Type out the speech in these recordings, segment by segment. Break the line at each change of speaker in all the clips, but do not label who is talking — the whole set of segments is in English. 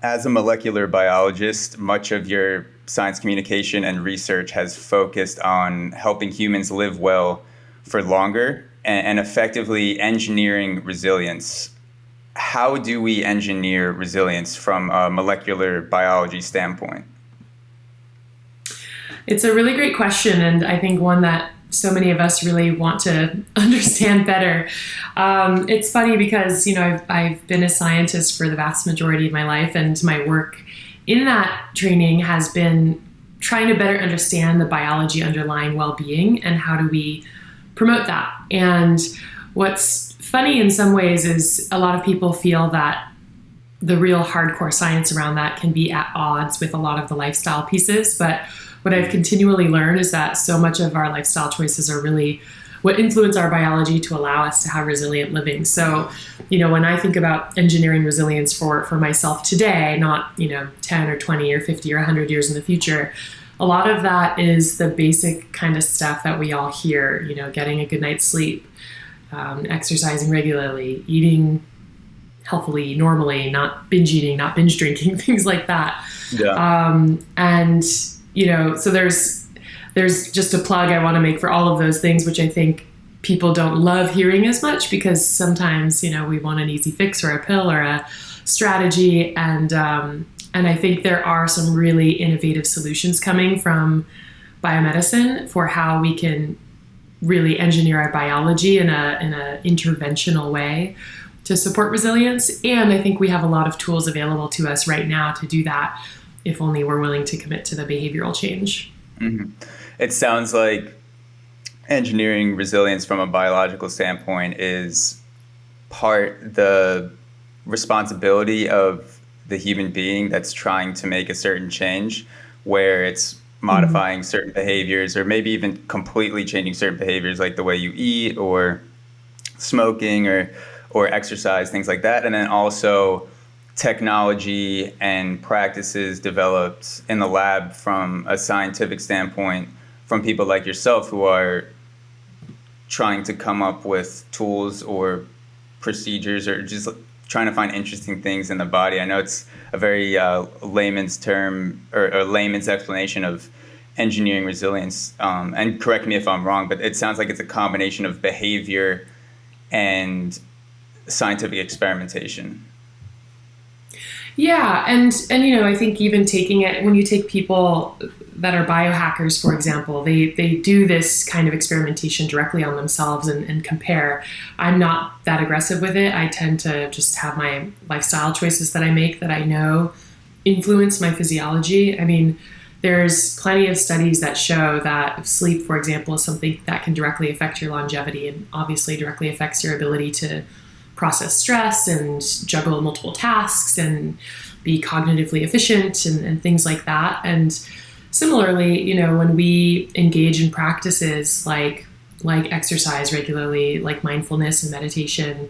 As a molecular biologist, much of your science communication and research has focused on helping humans live well for longer and effectively engineering resilience. How do we engineer resilience from a molecular biology standpoint?
It's a really great question, and I think one that so many of us really want to understand better. It's funny because, I've been a scientist for the vast majority of my life, and my work in that training has been trying to better understand the biology underlying well-being and how do we promote that. And what's funny in some ways is a lot of people feel that the real hardcore science around that can be at odds with a lot of the lifestyle pieces. But what I've continually learned is that so much of our lifestyle choices are really what influence our biology to allow us to have resilient living. So, when I think about engineering resilience for myself today, not, 10 or 20 or 50 or 100 years in the future, a lot of that is the basic kind of stuff that we all hear, getting a good night's sleep, exercising regularly, eating healthily, normally, not binge eating, not binge drinking, things like that. Yeah. So there's just a plug I want to make for all of those things, which I think people don't love hearing as much because sometimes, we want an easy fix or a pill or a strategy. And I think there are some really innovative solutions coming from biomedicine for how we can really engineer our biology in a interventional way to support resilience. And I think we have a lot of tools available to us right now to do that, if only we're willing to commit to the behavioral change.
Mm-hmm. It sounds like engineering resilience from a biological standpoint is part the responsibility of the human being that's trying to make a certain change, where it's modifying certain behaviors or maybe even completely changing certain behaviors like the way you eat or smoking or exercise, things like that. And then also technology and practices developed in the lab from a scientific standpoint from people like yourself who are trying to come up with tools or procedures or just trying to find interesting things in the body. I know it's a very layman's term or layman's explanation of engineering resilience. And correct me if I'm wrong, but it sounds like it's a combination of behavior and scientific experimentation.
Yeah, and I think even taking it, when you take people that are biohackers, for example, they do this kind of experimentation directly on themselves and compare. I'm not that aggressive with it. I tend to just have my lifestyle choices that I make that I know influence my physiology. I mean, there's plenty of studies that show that sleep, for example, is something that can directly affect your longevity and obviously directly affects your ability to process stress and juggle multiple tasks and be cognitively efficient and things like that. And similarly, when we engage in practices like exercise regularly, like mindfulness and meditation,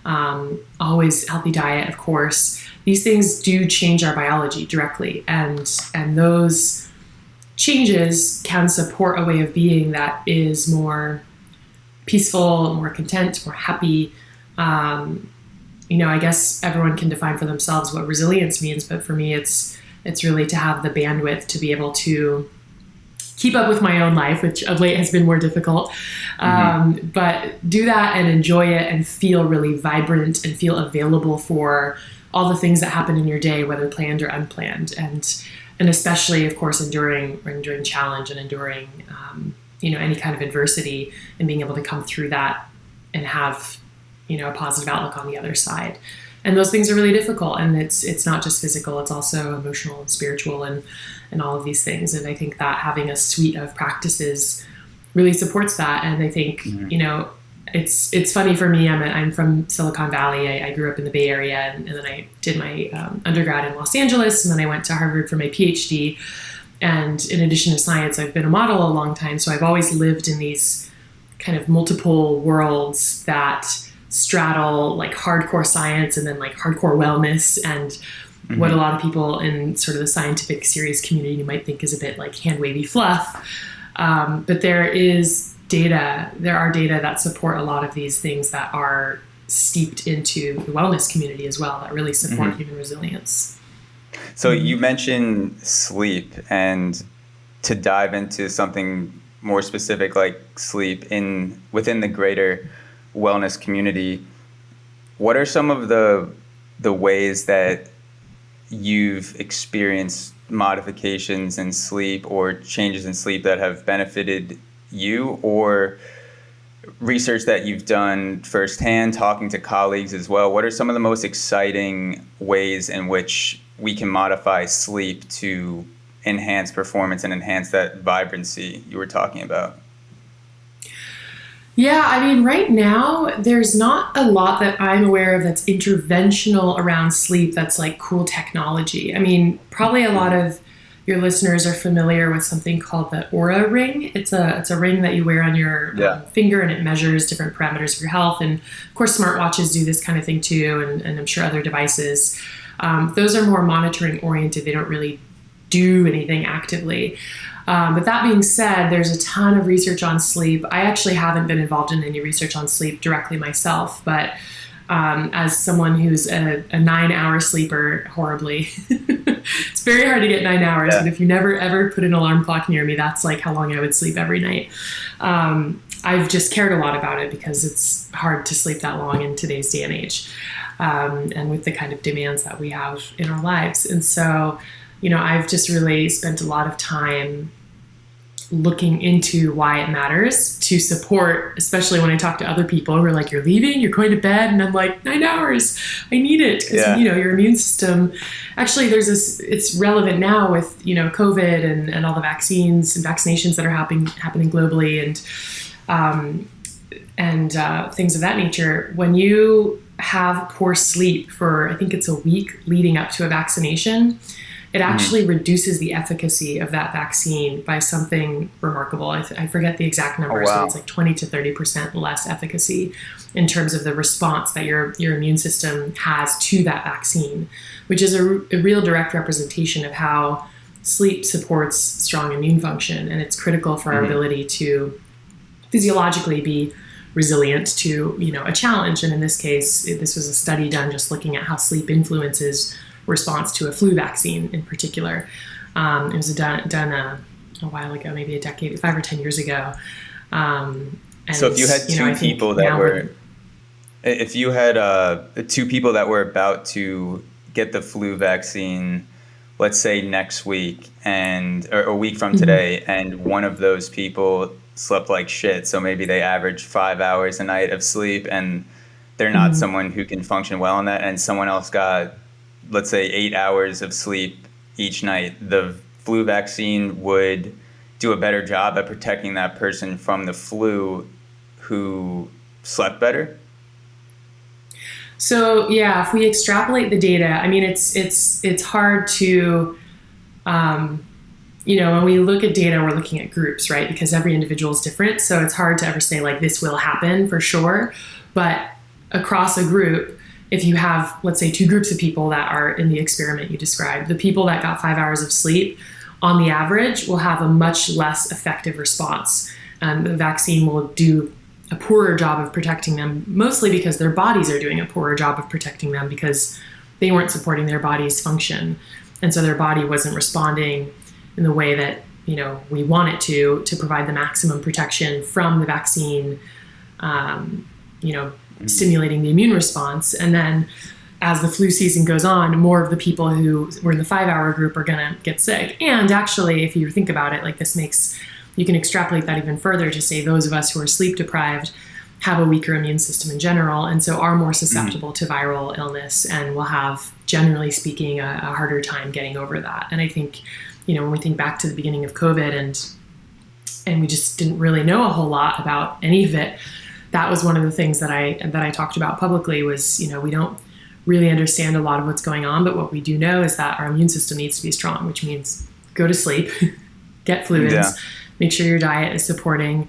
always healthy diet, of course, these things do change our biology directly. And those changes can support a way of being that is more peaceful, more content, more happy. I guess everyone can define for themselves what resilience means, but for me, it's really to have the bandwidth to be able to keep up with my own life, which of late has been more difficult, but do that and enjoy it and feel really vibrant and feel available for all the things that happen in your day, whether planned or unplanned, and especially, of course, enduring challenge and enduring, any kind of adversity and being able to come through that and have a positive outlook on the other side. And those things are really difficult. And it's not just physical, it's also emotional and spiritual and all of these things. And I think that having a suite of practices really supports that. And I think, it's funny for me, I'm from Silicon Valley. I grew up in the Bay Area and then I did my undergrad in Los Angeles. And then I went to Harvard for my PhD. And in addition to science, I've been a model a long time. So I've always lived in these kind of multiple worlds that straddle like hardcore science and then like hardcore wellness and what a lot of people in sort of the scientific serious community might think is a bit like hand-wavy fluff. But there are data that support a lot of these things that are steeped into the wellness community as well, that really support human resilience.
So you mentioned sleep, and to dive into something more specific like sleep within the greater wellness community, what are some of the ways that you've experienced modifications in sleep or changes in sleep that have benefited you, or research that you've done firsthand, talking to colleagues as well? What are some of the most exciting ways in which we can modify sleep to enhance performance and enhance that vibrancy you were talking about?
Yeah, I mean, right now, there's not a lot that I'm aware of that's interventional around sleep that's like cool technology. I mean, probably a lot of your listeners are familiar with something called the Oura ring. It's a ring that you wear on your finger, and it measures different parameters of your health. And of course, smartwatches do this kind of thing too, and I'm sure other devices. Those are more monitoring oriented. They don't really do anything actively. But that being said, there's a ton of research on sleep. I actually haven't been involved in any research on sleep directly myself, but as someone who's a 9-hour sleeper horribly, it's very hard to get 9 hours. But if you never ever put an alarm clock near me, that's like how long I would sleep every night. I've just cared a lot about it because it's hard to sleep that long in today's day and age, and with the kind of demands that we have in our lives. And so, I've just really spent a lot of time looking into why it matters to support, especially when I talk to other people who are like, you're leaving, you're going to bed. And I'm like, 9 hours, I need it. Because, your immune system, actually it's relevant now with, COVID and all the vaccines and vaccinations that are happening globally and things of that nature. When you have poor sleep for, I think it's a week leading up to a vaccination, it actually reduces the efficacy of that vaccine by something remarkable. I forget the exact number, so it's like 20 to 30% less efficacy in terms of the response that your immune system has to that vaccine, which is a real direct representation of how sleep supports strong immune function. And it's critical for our ability to physiologically be resilient to, a challenge. And in this case, this was a study done just looking at how sleep influences response to a flu vaccine in particular. It was done a while ago, maybe a decade, 5 or 10 years ago. And,
so if you had two people that were about to get the flu vaccine, let's say next week or a week from today, and one of those people slept like shit, so maybe they average 5 hours a night of sleep, and they're not someone who can function well on that, and someone else got, let's say, 8 hours of sleep each night, the flu vaccine would do a better job at protecting that person from the flu who slept better? So yeah, if we extrapolate the data, I mean, it's hard to, when we look at data, we're looking at groups, right? Because every individual is different. So it's hard to ever say like this will happen for sure. But across a group, if you have, let's say, 2 groups of people that are in the experiment you described, the people that got 5 hours of sleep, on the average, will have a much less effective response. The vaccine will do a poorer job of protecting them, mostly because their bodies are doing a poorer job of protecting them because they weren't supporting their body's function. And so their body wasn't responding in the way that, we want it to provide the maximum protection from the vaccine, stimulating the immune response. And then as the flu season goes on, more of the people who were in the 5-hour group are going to get sick. And actually, if you think about it, like you can extrapolate that even further to say those of us who are sleep deprived have a weaker immune system in general, and so are more susceptible to viral illness and will have, generally speaking, a harder time getting over that. And I think, when we think back to the beginning of COVID and we just didn't really know a whole lot about any of it, that was one of the things that I talked about publicly was, we don't really understand a lot of what's going on, but what we do know is that our immune system needs to be strong, which means go to sleep, get fluids, make sure your diet is supporting,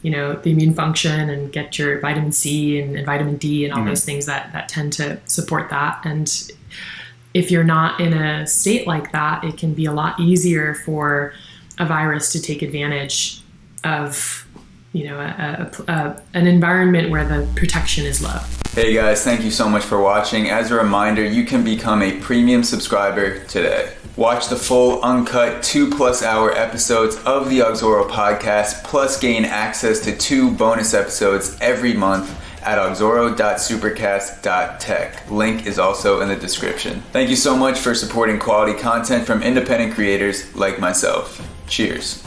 the immune function, and get your vitamin C and vitamin D and all those things that tend to support that. And if you're not in a state like that, it can be a lot easier for a virus to take advantage of
an environment where the protection is low.
Hey guys, thank you so much for watching. As a reminder, you can become a premium subscriber today. Watch the full uncut 2+ hour episodes of the AUXORO podcast, plus gain access to 2 bonus episodes every month at auxoro.supercast.tech. Link is also in the description. Thank you so much for supporting quality content from independent creators like myself. Cheers.